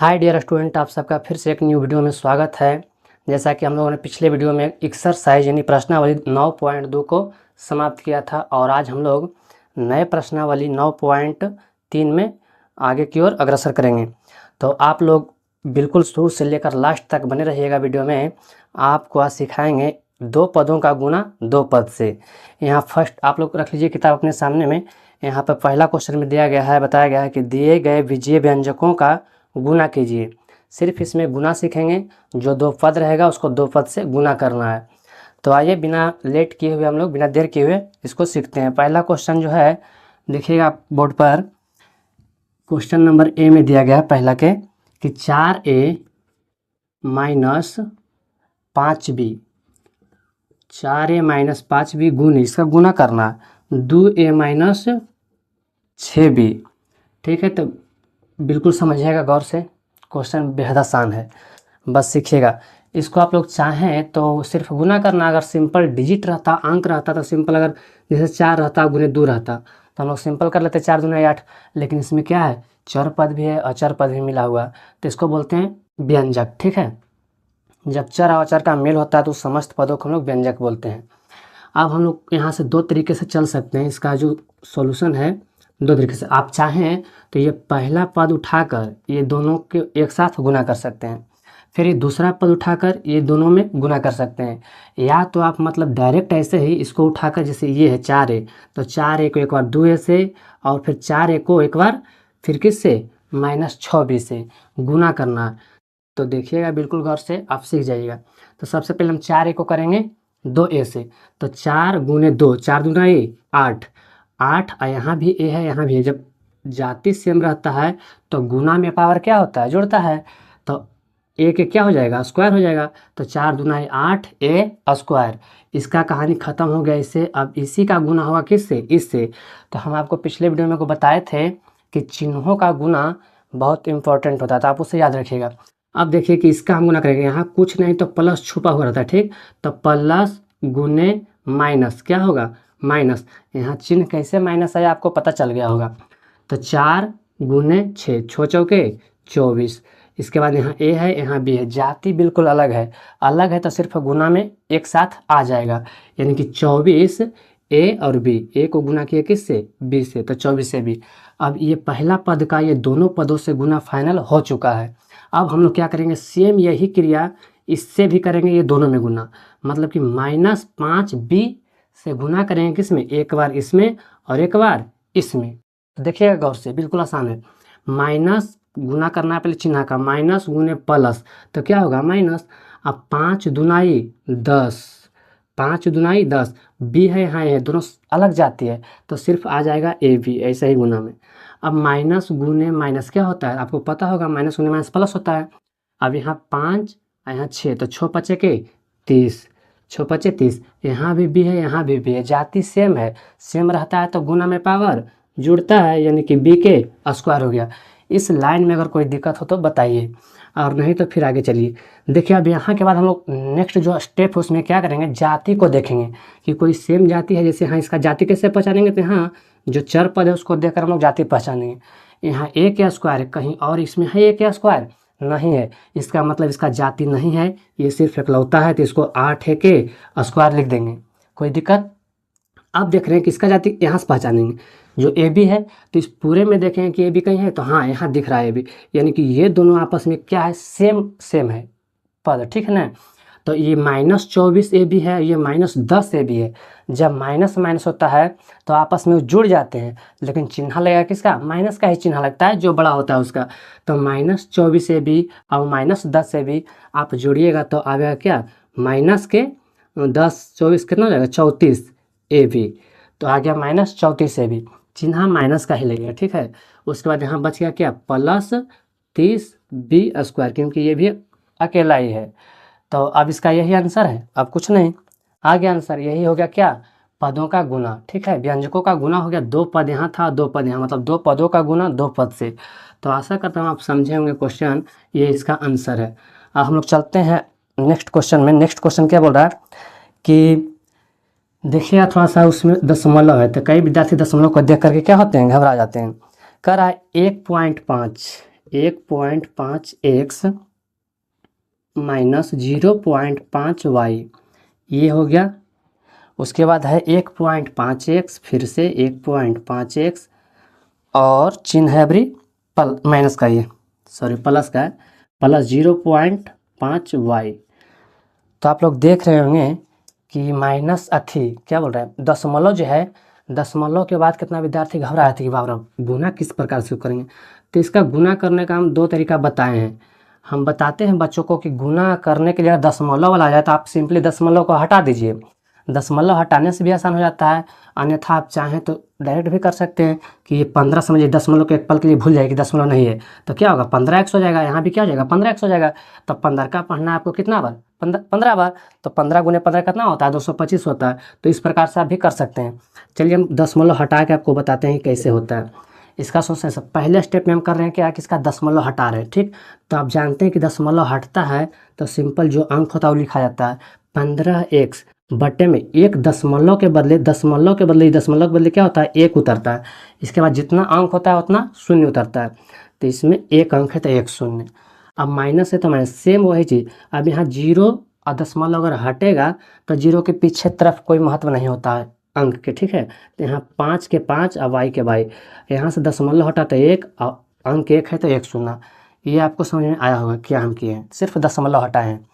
Hi dear student, आप सबका फिर से एक न्यू वीडियो में स्वागत है। जैसा कि हम लोगों ने पिछले वीडियो में एक्सरसाइज यानी प्रश्नावली 9.2 को समाप्त किया था और आज हम लोग नए प्रश्नावली 9.3 में आगे की ओर अग्रसर करेंगे। तो आप लोग बिल्कुल शुरू से लेकर लास्ट तक बने रहिएगा। वीडियो में आपको आज सिखाएंगे दो पदों का गुना दो पद से। यहाँ फर्स्ट आप लोग रख लीजिए किताब अपने सामने में। यहाँ पर पहला क्वेश्चन में दिया गया है, बताया गया है कि दिए गए विजयी व्यंजकों का गुना कीजिए। सिर्फ इसमें गुना सीखेंगे, जो दो पद रहेगा उसको दो पद से गुना करना है। तो आइए बिना लेट किए हुए हम लोग बिना देर किए हुए इसको सीखते हैं। पहला क्वेश्चन जो है देखिएगा आप बोर्ड पर, क्वेश्चन नंबर ए में दिया गया है पहला के कि 4a minus 5b, 4a minus 5b गुण इसका गुना करना 2a माइनस 6b। ठीक है, तो बिल्कुल समझिएगा गौर से, क्वेश्चन बेहद आसान है, बस सीखिएगा। इसको आप लोग चाहें तो सिर्फ गुना करना, अगर सिंपल डिजिट रहता अंक रहता तो सिंपल, अगर जैसे 4 रहता गुने 2 रहता तो हम लोग सिंपल कर लेते 4 दूना 8। लेकिन इसमें क्या है, चर पद भी है अचर पद भी मिला हुआ, तो इसको बोलते हैं व्यंजक। ठीक है, जब चर और अचर का मेल होता है तो समस्त पदों को हम लोग व्यंजक बोलते हैं। अब हम लोग यहाँ से दो तरीके से चल सकते हैं, इसका जो सॉल्यूशन है दो तरीके से। आप चाहें तो ये पहला पद उठाकर ये दोनों के एक साथ गुना कर सकते हैं, फिर ये दूसरा पद उठाकर ये दोनों में गुना कर सकते हैं, या तो आप मतलब डायरेक्ट ऐसे ही इसको उठाकर, जैसे ये है 4a तो 4a को एक बार 2a से और फिर 4a को एक बार फिर किससे माइनस 6b से गुना करना। तो देखिएगा बिल्कुल गौर से, आप सीख जाइएगा। तो सबसे पहले हम 4a को करेंगे 2a से, तो 4 गुने 2, 4 दूना 8, 8 यहाँ भी a है यहाँ भी है। जब जाति सेम रहता है तो गुना में पावर क्या होता है, जुड़ता है, तो a के क्या हो जाएगा, स्क्वायर हो जाएगा। तो 4 दूना 8 a स्क्वायर, इसका कहानी खत्म हो गया इससे। अब इसी का गुना होगा किससे, इससे। तो हम आपको पिछले वीडियो में को बताए थे कि चिन्हों का गुना बहुत इंपॉर्टेंट होता है, तो आप उसे याद रखिएगा। अब देखिए कि इसका हम गुना करेंगे, यहाँ कुछ नहीं तो प्लस छुपा हुआ रहता है। ठीक, तो प्लस गुने माइनस क्या होगा, माइनस। यहाँ चिन्ह कैसे माइनस आया आपको पता चल गया होगा। तो 4 गुने 6, 6 चौके 24। इसके बाद यहाँ a है यहाँ b है, जाति बिल्कुल अलग है, अलग है तो सिर्फ गुना में एक साथ आ जाएगा, यानी कि 24 a और b, a को गुना किया किससे, b से, तो 24 से b। अब ये पहला पद का ये दोनों पदों से गुना फाइनल हो चुका है। अब हम लोग क्या करेंगे, सेम यही क्रिया इससे भी करेंगे, ये दोनों में गुना, मतलब कि -5b से गुना करेंगे किसमें, एक बार इसमें और एक बार इसमें। तो देखिएगा गौर से, बिल्कुल आसान है। माइनस गुना करना है पहले चिन्ह का, माइनस गुने प्लस तो क्या होगा माइनस। अब 5 दुनाई 10, 5 दुनाई 10, बी है यहाँ है, दोनों अलग जाती है तो सिर्फ आ जाएगा ए बी, ऐसा ही गुना में। अब माइनस गुने माइनस क्या होता है आपको पता होगा, माइनस गुने माइनस प्लस होता है। अब यहाँ 5 यहाँ 6, तो 6 पचे के 30, 6 पचे 30, यहाँ भी बी है यहाँ भी बी है, जाति सेम है, सेम रहता है तो गुना में पावर जुड़ता है, यानी कि बी के स्क्वायर हो गया। इस लाइन में अगर कोई दिक्कत हो तो बताइए, और नहीं तो फिर आगे चलिए। देखिए अब यहाँ के बाद हम लोग नेक्स्ट जो स्टेप है उसमें क्या करेंगे, जाति को देखेंगे कि कोई सेम जाति है। जैसे यहाँ इसका जाति कैसे पहचानेंगे, तो यहाँ जो चर पद है उसको देखकर हम लोग जाति पहचानेंगे। यहाँ a के स्क्वायर है, कहीं और इसमें है a के स्क्वायर नहीं है, इसका मतलब इसका जाति नहीं है, ये सिर्फ इकलौता है, तो इसको 8 है के स्क्वायर लिख देंगे, कोई दिक्कत। अब देख रहे हैं किसका जाति, यहाँ से पहचानेंगे जो ए बी है, तो इस पूरे में देखें कि ए बी कहीं है, तो हाँ यहाँ दिख रहा है ए बी, यानी कि ये दोनों आपस में क्या है, सेम है पद। ठीक है ना, तो ये -24 ए बी है, ये -10 ए बी है। जब माइनस माइनस होता है तो आपस में जुड़ जाते हैं, लेकिन चिन्ह लगेगा किसका, माइनस का ही चिन्ह लगता है जो बड़ा होता है उसका। तो -24 ए बी और -10 ए बी आप जोड़िएगा तो आएगा क्या, माइनस के 10 24 कितना हो जाएगा 34 ए बी, तो आ गया -34 ए बी, चिन्ह माइनस का ही लगेगा। ठीक है, उसके बाद यहाँ बच गया क्या, +30 बी स्क्वायर, क्योंकि ये भी अकेला ही है। तो अब इसका यही आंसर है, अब कुछ नहीं, आ गया आंसर, यही हो गया क्या, पदों का गुना। ठीक है, व्यंजकों का गुना हो गया, 2 पद यहाँ था 2 पद यहाँ, मतलब 2 पदों का गुना 2 पद से। तो आशा करता हूँ आप समझे होंगे क्वेश्चन, ये इसका आंसर है। अब हम लोग चलते हैं नेक्स्ट क्वेश्चन में। नेक्स्ट क्वेश्चन क्या बोल रहा है कि देखिए थोड़ा सा उसमें दशमलव है, तो कई विद्यार्थी दशमलव को देख करके क्या होते हैं, घबरा जाते हैं। कह रहा है 1.5, 1.5x माइनस 0.5y, ये हो गया। उसके बाद है 1.5x, फिर से 1.5x और चिन्ह है अभी माइनस का, ये सॉरी प्लस का है, प्लस 0.5y। तो आप लोग देख रहे होंगे कि माइनस अथी क्या बोल रहा है, दशमलव जो है, दशमलव के बाद कितना विद्यार्थी घबराए थे कि बाबा गुना किस प्रकार से करेंगे। तो इसका गुना करने का हम 2 तरीका बताए हैं। हम बताते हैं बच्चों को कि गुना करने के लिए दशमलव वाला आ जाए तो आप सिंपली दशमलव को हटा दीजिए, दशमलव हटाने से भी आसान हो जाता है। अन्यथा आप चाहें तो डायरेक्ट भी कर सकते हैं कि ये 15 समझिए, दशमलव के एक पल के लिए भूल जाएगी दशमलव नहीं है तो क्या होगा 15x हो जाएगा, यहाँ भी क्या हो जाएगा 15x हो जाएगा। तो 15 का पढ़ना है आपको कितना बार, 15 बार, तो 15 गुने 15 कितना होता है 225 होता है। तो इस प्रकार से आप भी कर सकते हैं। चलिए हम दशमलव हटा के आपको बताते हैं कैसे होता है इसका। सोचने से पहले स्टेप में हम कर रहे हैं क्या कि इसका दशमलव हटा रहे हैं, ठीक। तो आप जानते हैं कि दशमलव हटता है तो सिंपल जो अंक होता है वो लिखा जाता है 15x बटे में एक दशमलव के बदले दशमलव के बदले क्या होता है 1 उतरता है। इसके बाद जितना अंक होता है उतना शून्य उतरता है। तो इसमें 1 अंक है तो 1 शून्य। अब माइनस है तो माइनस, सेम वही चीज़। अब यहाँ 0 और दशमलव अगर हटेगा तो 0 के पीछे तरफ कोई महत्व नहीं होता है अंक के, ठीक है। तो यहाँ 5 के 5 और y के y, यहाँ से दशमलव हटा तो 1 और अंक 1 है तो 1 शून्य। ये आपको समझ में आया होगा क्या हम किए हैं, सिर्फ दशमलव हटाए हैं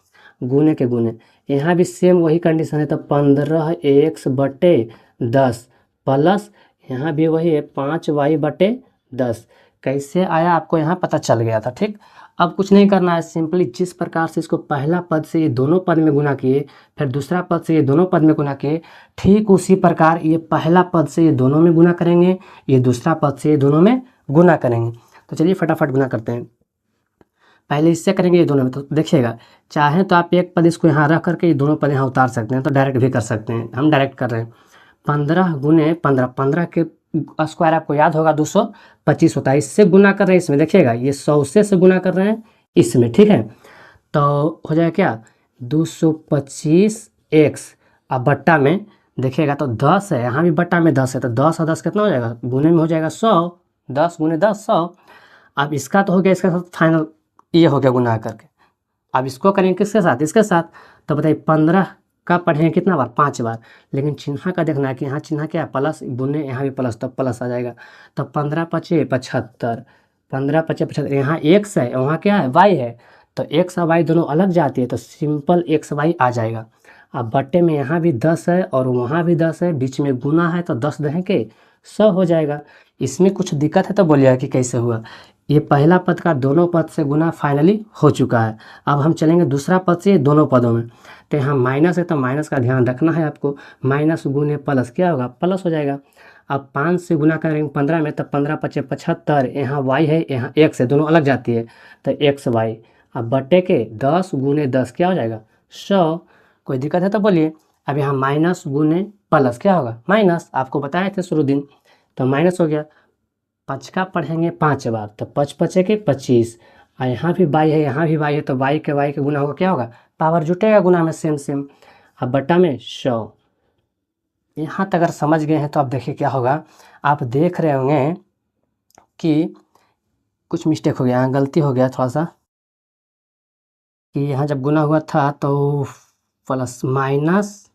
गुने के गुने। यहाँ भी सेम वही कंडीशन है तो 15x बटे 10 प्लस यहाँ भी वही है 5y बटे 10। कैसे आया आपको यहाँ पता चल गया था, ठीक। अब कुछ नहीं करना है, सिंपली जिस प्रकार से इसको पहला पद से ये दोनों पद में गुना किए, फिर दूसरा पद से ये दोनों पद में गुना किए, ठीक उसी प्रकार ये पहला पद से ये दोनों में गुना करेंगे, ये दूसरा पद से ये दोनों में गुना करेंगे। तो चलिए फटाफट गुना करते हैं। पहले इससे करेंगे ये दोनों में, तो देखिएगा चाहे तो आप एक पद इसको यहाँ रख करके ये दोनों पद यहाँ उतार सकते हैं, तो डायरेक्ट भी कर सकते हैं। हम डायरेक्ट कर रहे हैं 15 गुने 15, 15 के स्क्वायर आपको याद होगा 225 होता है। इससे गुना कर रहे हैं इसमें, देखिएगा ये 100 से गुना कर रहे हैं इसमें, ठीक है। तो हो जाएगा क्या 225x, अब बट्टा में देखिएगा तो 10 है, यहाँ भी बट्टा में 10 है तो 10 और 10 कितना हो जाएगा गुने में हो जाएगा 100, 10 गुने 10 100। अब इसका तो हो गया, इसके साथ फाइनल ये हो गया गुना करके। अब इसको करेंगे किसके साथ, इसके साथ। तो बताइए 15 का पढ़ेंगे कितना बार 5 बार, लेकिन चिन्ह का देखना है कि यहाँ चिन्ह क्या है प्लस, गुने यहाँ भी प्लस, तब प्लस आ जाएगा। तो 15 पचे 75, 15 पचे 75, यहाँ x है वहाँ क्या है y है, तो x और y दोनों अलग जाती है तो सिंपल x y आ जाएगा। अब बट्टे में यहाँ भी 10 है और वहाँ भी 10 है, बीच में गुना है तो 10 दहें के 100 हो जाएगा। इसमें कुछ दिक्कत है तो बोलिएगा कि कैसे हुआ। ये पहला पद का दोनों पद से गुना फाइनली हो चुका है। अब हम चलेंगे दूसरा पद से दोनों पदों में। तो यहाँ माइनस है तो माइनस का ध्यान रखना है आपको, माइनस गुने प्लस क्या होगा प्लस हो जाएगा। अब 5 से गुना करेंगे 15 में, तब 15 पचे 75, यहाँ y है यहाँ x है, दोनों अलग जाती है तो x y। अब बटे के 10 गुने 10 क्या हो जाएगा 100। कोई दिक्कत है तो बोलिए। अब यहाँ माइनस गुने प्लस क्या होगा माइनस, आपको बताए थे शुरू दिन, तो माइनस हो गया। 5 का पढ़ेंगे 5 बार तो 5 पचे के 25, और यहाँ भी y है यहाँ भी y है तो y के गुना होगा क्या होगा पावर जुटेगा गुना में सेम सेम। अब बट्टा में 100। यहाँ तक अगर समझ गए हैं तो आप देखिए क्या होगा। आप देख रहे होंगे कि कुछ मिस्टेक हो गया, यहाँ गलती हो गया थोड़ा सा, कि यहाँ जब गुना हुआ था तो प्लस माइनस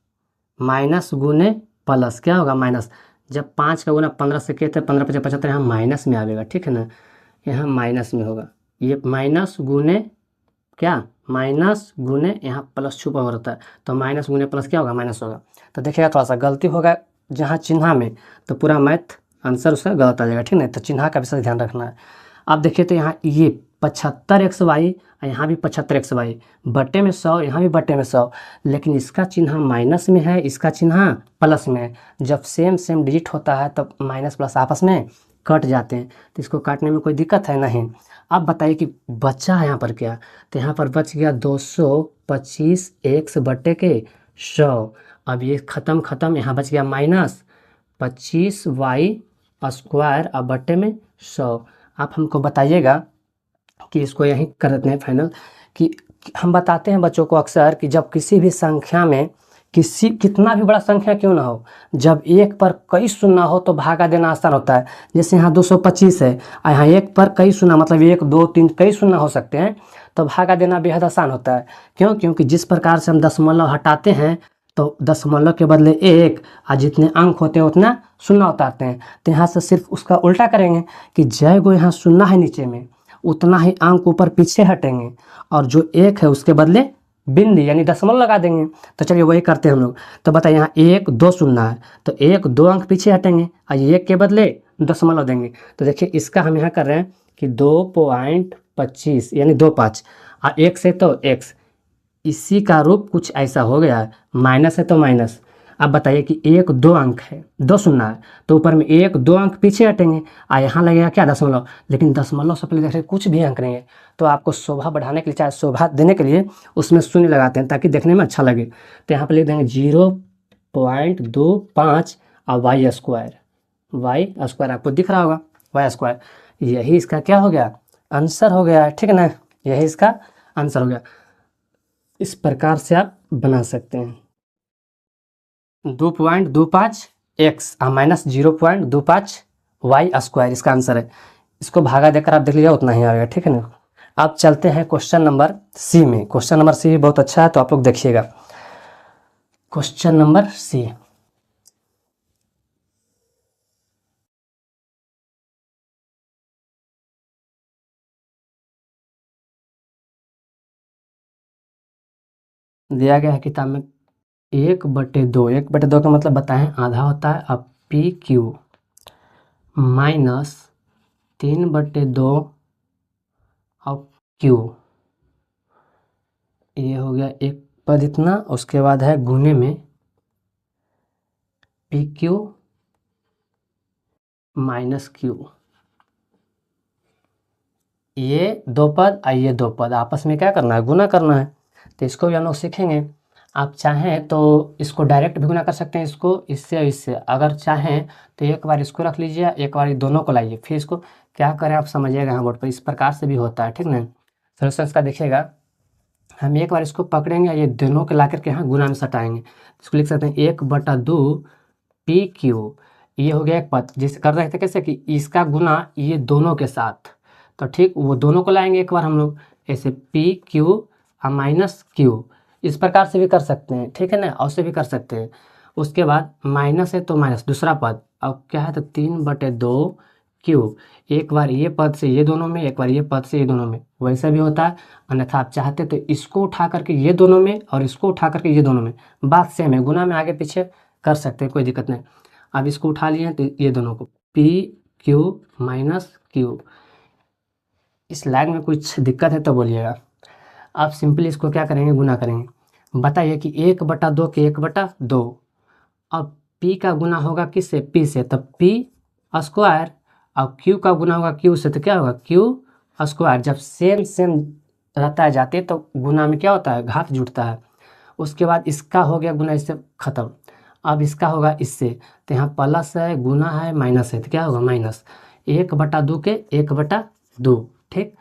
गुने प्लस क्या होगा माइनस। जब 5 का गुना 15 से किए थे 15 पचे 75, यहाँ माइनस में आएगा, ठीक है ना, यहाँ माइनस में होगा। ये माइनस गुने क्या माइनस गुने यहाँ प्लस छुपा हुआ रहता है तो माइनस गुने प्लस क्या होगा माइनस होगा। तो देखिएगा थोड़ा सा गलती होगा जहाँ चिन्ह में, तो पूरा मैथ आंसर उसका गलत आ जाएगा, ठीक है। तो चिन्ह का विशेष ध्यान रखना है। अब देखिए तो यहाँ ये 75xy और यहाँ भी 75xy, बट्टे में 100, यहाँ भी बट्टे में 100, लेकिन इसका चिन्ह माइनस में है, इसका चिन्ह प्लस में है। जब सेम डिजिट होता है तब माइनस प्लस आपस में कट जाते हैं, तो इसको काटने में कोई दिक्कत है नहीं। अब बताइए कि बचा है यहाँ पर क्या, तो यहाँ पर बच गया 225x बट्टे के 100। अब ये ख़त्म, यहाँ बच गया माइनस 25y स्क्वायर अब बट्टे में 100। आप हमको बताइएगा कि इसको यहीं कर देते हैं फाइनल। कि हम बताते हैं बच्चों को अक्सर कि जब किसी भी संख्या में कितना भी बड़ा संख्या क्यों ना हो, जब एक पर कई शून्य हो तो भागा देना आसान होता है। जैसे यहाँ 225 है और यहाँ एक पर कई शून्य, मतलब 1 2 3 कई शून्य हो सकते हैं, तो भागा देना बेहद आसान होता है। क्यों? क्योंकि जिस प्रकार से हम दशमलव हटाते हैं तो दशमलव के बदले 1 और जितने अंक होते हैं उतना शून्य उतारते हैं। तो यहाँ से सिर्फ उसका उल्टा करेंगे कि जय गो यहाँ शून्य है नीचे में, उतना ही अंक ऊपर पीछे हटेंगे और जो 1 है उसके बदले बिंदु यानी दशमलव लगा देंगे। तो चलिए वही करते हैं हम लोग। तो बताइए यहाँ 1 2 शून्य है तो 1 2 अंक पीछे हटेंगे और 1 के बदले दशमलव देंगे। तो देखिए इसका हम यहाँ कर रहे हैं कि 2.25 यानी 25 और 1 से तो x, इसी का रूप कुछ ऐसा हो गया है। माइनस है तो माइनस। अब बताइए कि 1 2 अंक है, 2 शून्य है तो ऊपर में 1 2 अंक पीछे हटेंगे और यहाँ लगेगा क्या दशमलव, लेकिन दशमलव से पहले देख रहे कुछ भी अंक नहीं है। तो आपको शोभा बढ़ाने के लिए, चाहे शोभा देने के लिए उसमें शून्य लगाते हैं ताकि देखने में अच्छा लगे। तो यहाँ पर लिख देंगे 0.25 और वाई स्क्वायर आपको दिख रहा होगा, वाई स्क्वायर। यही इसका क्या हो गया, आंसर हो गया, ठीक है ना, यही इसका आंसर हो गया। इस प्रकार से आप बना सकते हैं 2.25 x माइनस 0.25 वाई स्क्वायर इसका आंसर है। इसको भागा देकर आप देख लीजिए उतना ही आएगा, ठीक है ना। अब चलते हैं क्वेश्चन नंबर सी में। क्वेश्चन नंबर सी भी बहुत अच्छा है तो आप लोग देखिएगा। क्वेश्चन नंबर सी, दिया गया है किताब में 1/2 का मतलब बताएं आधा होता है। अब पी क्यू माइनस 3/2 अब क्यू, ये हो गया एक पद इतना। उसके बाद है गुने में पी क्यू माइनस क्यू, ये 2 पद और ये 2 पद आपस में क्या करना है, गुना करना है। तो इसको भी हम लोग सीखेंगे। आप चाहें तो इसको डायरेक्ट भी गुना कर सकते हैं, इसको इससे और इससे। अगर चाहें तो एक बार इसको रख लीजिए, एक बार दोनों को लाइए, फिर इसको क्या करें आप समझिएगा यहाँ बोर्ड पर। इस प्रकार से भी होता है, ठीक ना। सोल्यूशन का देखिएगा, हम एक बार इसको पकड़ेंगे, ये दोनों के ला करके यहाँ गुना में सटाएंगे। इसको लिख सकते हैं 1/2 पी क्यू, ये हो गया एक पद। जिसे कर रहे थे कैसे कि इसका गुना ये दोनों के साथ, तो ठीक वो दोनों को लाएंगे एक बार हम लोग, ऐसे पी क्यू माइनस क्यू, इस प्रकार से भी कर सकते हैं, ठीक है ना, और से भी कर सकते हैं। उसके बाद माइनस है तो माइनस दूसरा पद, अब क्या है तो 3/2 क्यू, एक बार ये पद से ये दोनों में, एक बार ये पद से ये दोनों में, वैसा भी होता है। अन्यथा आप चाहते तो इसको उठा करके ये दोनों में और इसको उठा करके ये दोनों में, बात सेम है, गुना में आगे पीछे कर सकते हैं, कोई दिक्कत नहीं। अब इसको उठा लिए तो ये दोनों को पी क्यू माइनस क्यू। इस लाइन में कुछ दिक्कत है तो बोलिएगा। आप सिंपली इसको क्या करेंगे, गुना करेंगे। बताइए कि 1/2 के 1/2, अब p का गुना होगा किससे, p से, तब p स्क्वायर, और q का गुना होगा q से, तो क्या होगा q स्क्वायर। जब सेम सेम रहता है जाते तो गुना में क्या होता है, घात जुटता है। उसके बाद इसका हो गया गुना, इससे खत्म। अब इसका होगा इससे, तो यहाँ प्लस है, गुना है, माइनस है, तो क्या होगा माइनस 1/2 के 1/2, ठीक।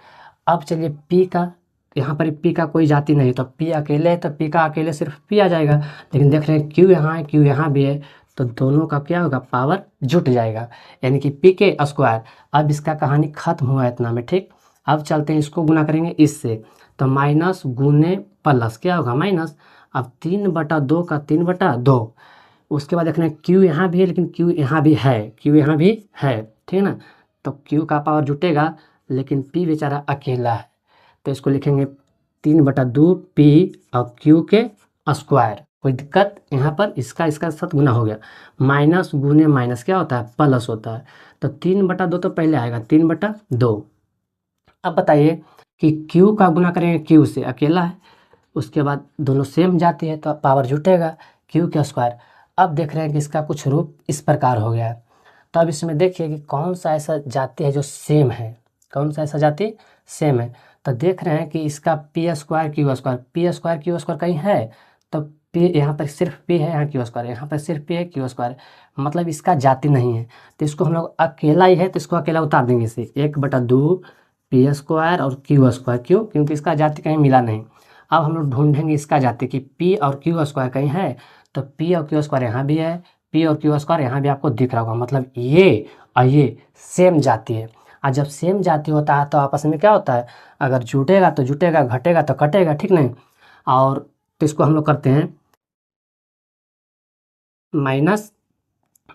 अब चलिए p का, यहाँ पर p का कोई जाति नहीं, तो p अकेले है तो p का अकेले सिर्फ p आ जाएगा। लेकिन देख रहे हैं q यहाँ है, q यहाँ भी है, तो दोनों का क्या होगा, पावर जुट जाएगा, यानी कि p के स्क्वायर। अब इसका कहानी खत्म हुआ इतना में, ठीक। अब चलते हैं इसको गुना करेंगे इससे, तो माइनस गुने प्लस क्या होगा माइनस। अब 3/2 का 3/2, उसके बाद देख रहे हैं q यहाँ भी है, लेकिन q यहाँ भी है, q यहाँ भी है, ठीक है ना। तो q का पावर जुटेगा, लेकिन p बेचारा अकेला है, तो इसको लिखेंगे 3/2 p और q के स्क्वायर। कोई दिक्कत यहाँ पर, इसका साथ गुना हो गया। माइनस गुने माइनस क्या होता है, प्लस होता है। तो 3/2 तो पहले आएगा 3/2। अब बताइए कि q का गुना करेंगे q से, अकेला है, उसके बाद दोनों सेम जाती है तो पावर जुटेगा q के स्क्वायर। अब देख रहे हैं कि इसका कुछ रूप इस प्रकार हो गया है। तो अब इसमें देखिए कि कौन सा ऐसा जाति है जो सेम है, कौन सा ऐसा जाति सेम है। तो देख रहे हैं कि इसका p स्क्वायर क्यू स्क्वायर कहीं है, तो p यहाँ पर सिर्फ p है, यहाँ क्यू स्क्वायर, यहाँ पर सिर्फ p है, क्यू स्क्वायर, मतलब इसका जाति नहीं है। तो इसको हम लोग अकेला ही है तो इसको अकेला उतार देंगे इसे, 1/2 p स्क्वायर और क्यू स्क्वायर, क्यों, क्योंकि इसका जाति कहीं मिला नहीं। अब हम लोग ढूंढेंगे इसका जाति कि p और क्यू स्क्वायर कहीं है, तो पी और क्यू स्क्वायर यहाँ भी है, पी और क्यू स्क्वायर यहाँ भी आपको दिख रहा होगा, मतलब ये और ये सेम जाती है। और जब सेम जाती होता है तो आपस में क्या होता है, अगर जुटेगा तो जुटेगा, घटेगा तो कटेगा, ठीक नहीं। और तो इसको हम लोग करते हैं माइनस,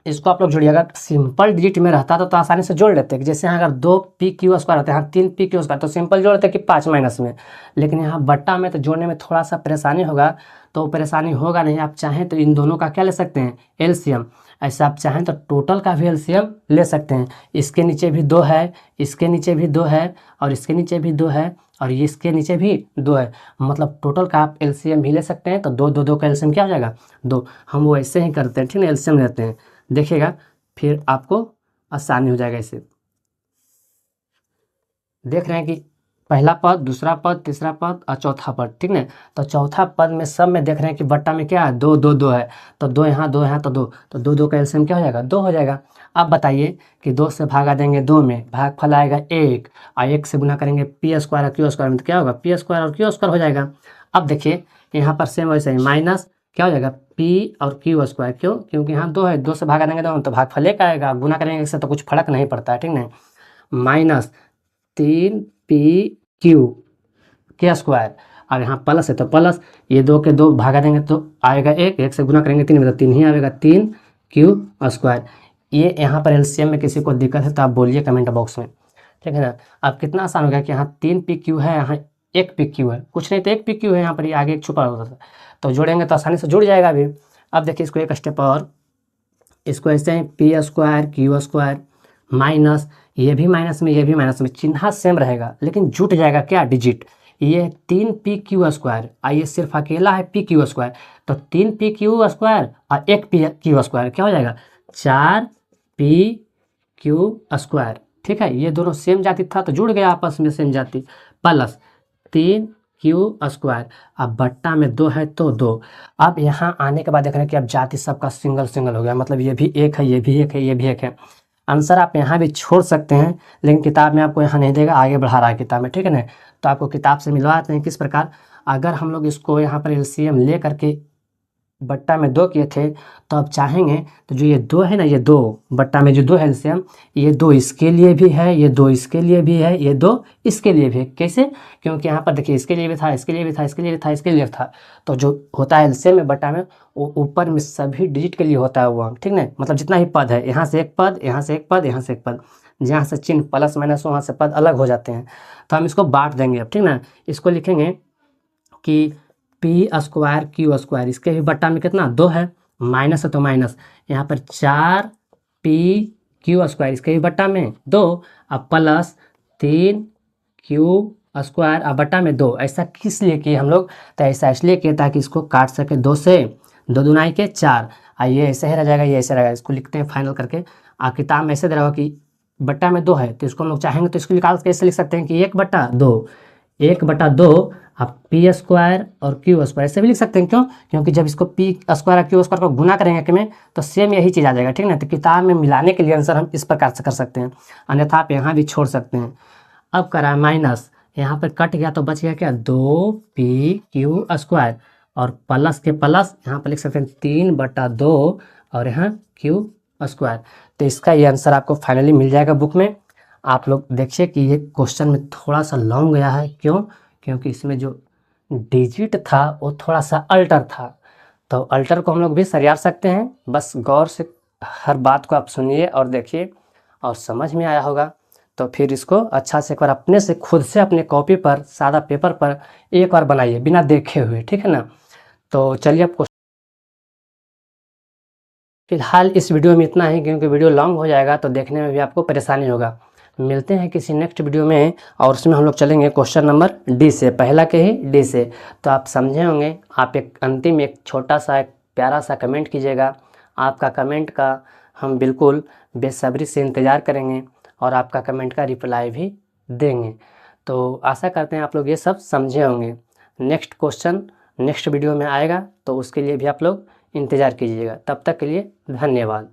इसको आप लोग जोड़िएगा। सिंपल डिजिट में रहता तो आसानी से जोड़ लेते हैं, जैसे यहाँ अगर 2p/q² रहते हैं, यहाँ 3p/q² तो सिंपल जोड़ते कि 5 माइनस में। लेकिन यहाँ बट्टा में तो जोड़ने में थोड़ा सा परेशानी होगा, तो परेशानी होगा नहीं। आप चाहें तो इन दोनों का क्या ले सकते हैं, एलसीएम। ऐसे आप चाहें तो टोटल का भी एलसीएम ले सकते हैं। इसके नीचे भी 2 है, इसके नीचे भी 2 है, और इसके नीचे भी 2 है, और इसके नीचे भी 2 है, मतलब टोटल का आप एलसीएम भी ले सकते हैं। तो 2 2 2 का एलसीएम क्या हो जाएगा, 2। हम वो ऐसे ही करते हैं, ठीक है, एलसीएम लेते हैं, देखिएगा फिर आपको आसानी हो जाएगा। इसे देख रहे हैं कि पहला पद, दूसरा पद, तीसरा पद और चौथा पद, ठीक है। तो चौथा पद में सब में देख रहे हैं कि बट्टा में क्या है, 2 2 2 है, तो 2 यहाँ 2 यहाँ, तो 2, तो 2 2 का एलसीएम क्या हो जाएगा, 2 हो जाएगा। अब बताइए कि 2 से भागा देंगे 2 में, भागफल आएगा 1, और 1 से गुना करेंगे p² और q² में, तो क्या होगा, p² और q² हो जाएगा। अब देखिए यहाँ पर सेम वैसे ही माइनस क्या हो जाएगा, p और q², क्यों, क्योंकि यहाँ 2 है, 2 से भागा देंगे 2 तो भागफल 1 आएगा, गुना करेंगे इससे तो कुछ फर्क नहीं पड़ता है, ठीक नहीं। माइनस 3p/q² और यहाँ प्लस है तो प्लस, ये 2 के 2 भागा देंगे तो आएगा 1, 1 से गुना करेंगे 3 में तो 3 ही आएगा, 3q²। ये यहाँ पर एलसीएम में किसी को दिक्कत है तो आप बोलिए कमेंट बॉक्स में, ठीक है ना। अब कितना आसान हो गया कि यहाँ 3p/q है, यहाँ 1p/q है, कुछ नहीं तो 1p/q है, यहाँ पर ये आगे एक छुपा होता था, तो जोड़ेंगे तो आसानी से जुड़ जाएगा अभी। अब देखिए इसको एक स्टेप और, इसको ऐसे ही p² q² माइनस, ये भी माइनस में, ये भी माइनस में, चिन्ह सेम रहेगा लेकिन जुट जाएगा क्या, डिजिट। ये 3p/q², ये सिर्फ अकेला है p/q², तो 3p/q² और 1p/q², क्या हो जाएगा, 4p/q², ठीक है। ये दोनों सेम जाति था तो जुड़ गया आपस में सेम जाति, प्लस 3q²। अब बट्टा में 2 है तो 2। अब यहाँ आने के बाद देख रहे हैं कि अब जाति सबका सिंगल सिंगल हो गया, मतलब ये भी 1 है, ये भी 1 है, ये भी 1 है। आंसर आप यहाँ भी छोड़ सकते हैं, लेकिन किताब में आपको यहाँ नहीं देगा, आगे बढ़ा रहा है किताब में, ठीक है ना। तो आपको किताब से मिलवाते हैं किस प्रकार। अगर हम लोग इसको यहाँ पर एलसीएम ले करके बट्टा में 2 किए थे, तो अब चाहेंगे तो जो ये 2 है ना, ये 2 बट्टा में जो 2 है एलसीएम, ये 2 इसके लिए भी है, ये 2 इसके लिए भी है, ये 2 इसके लिए भी है। कैसे, क्योंकि यहाँ पर देखिए इसके लिए भी था, इसके लिए भी था, इसके लिए भी था, इसके लिए भी था। तो जो होता है एलसीएम में बट्टा में, वो ऊपर में सभी डिजिट के लिए होता है वो, ठीक ना, मतलब जितना ही पद है, यहाँ से एक पद, यहाँ से एक पद, यहाँ से एक पद, जहाँ से चिन्ह प्लस माइनस वहाँ से पद अलग हो जाते हैं। तो हम इसको बांट देंगे अब, ठीक ना। इसको लिखेंगे कि p² q², इसके भी बट्टा में कितना 2 है, माइनस है तो माइनस, यहाँ पर 4p/q², इसके भी बट्टा में 2, अब प्लस 3q² अब बट्टा में 2। ऐसा किस लिए किए हम लोग, तो ऐसा इसलिए किया ताकि इसको काट सके 2 से, 2 दूनाई के 4, ये ऐसे ही रह जाएगा, ये ऐसे रहेगा। इसको लिखते हैं फाइनल करके। किताब में ऐसे दे रहा हो कि बट्टा में 2 है, तो इसको हम लोग चाहेंगे तो इसको निकाल के ऐसे लिख सकते हैं कि 1/2, 1/2 आप p² और q² ऐसे भी लिख सकते हैं। क्यों, क्योंकि जब इसको p² और q² को गुना करेंगे में तो सेम यही चीज़ आ जाएगा, ठीक ना। तो किताब में मिलाने के लिए आंसर हम इस प्रकार से कर सकते हैं, अन्यथा आप यहाँ भी छोड़ सकते हैं। अब करा माइनस, यहाँ पर कट गया तो बच गया क्या, 2p/q² और प्लस के प्लस यहाँ पर लिख सकते हैं 3/2 और यहाँ q²। तो इसका ये आंसर आपको फाइनली मिल जाएगा बुक में। आप लोग देखिए कि ये क्वेश्चन में थोड़ा सा लॉन्ग गया है, क्यों, क्योंकि इसमें जो डिजिट था वो थोड़ा सा अल्टर था, तो अल्टर को हम लोग भी सरिया सकते हैं। बस गौर से हर बात को आप सुनिए और देखिए, और समझ में आया होगा तो फिर इसको अच्छा से एक बार अपने से खुद से अपने कॉपी पर, सादा पेपर पर एक बार बनाइए बिना देखे हुए, ठीक है ना। तो चलिए अब फिलहाल इस वीडियो में इतना ही, क्योंकि वीडियो लॉन्ग हो जाएगा तो देखने में भी आपको परेशानी होगा। मिलते हैं किसी नेक्स्ट वीडियो में, और उसमें हम लोग चलेंगे क्वेश्चन नंबर डी से, पहला के ही डी से। तो आप समझे होंगे। आप एक अंतिम एक छोटा सा एक प्यारा सा कमेंट कीजिएगा। आपका कमेंट का हम बिल्कुल बेसब्री से इंतज़ार करेंगे और आपका कमेंट का रिप्लाई भी देंगे। तो आशा करते हैं आप लोग ये सब समझे होंगे। नेक्स्ट क्वेश्चन नेक्स्ट वीडियो में आएगा, तो उसके लिए भी आप लोग इंतज़ार कीजिएगा। तब तक के लिए धन्यवाद।